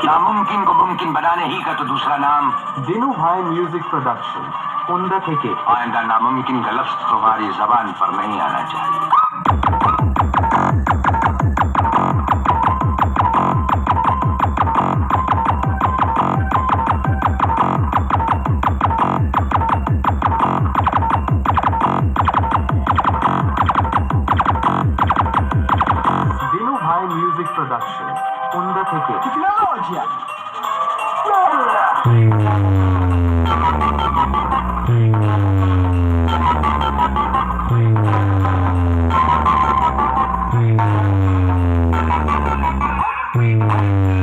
नामुमकिन को मुमकिन बनाने ही का तो दूसरा नाम दिनू भाई म्यूजिक प्रोडक्शन उमदा থেকে आइंदा नामुमकिन का लफ्ज तुम्हारी जबान पर नहीं आना चाहिए। दिनू भाई म्यूजिक प्रोडक्शन उमदा থেকে टेक्नोलॉजी Mm-hmm.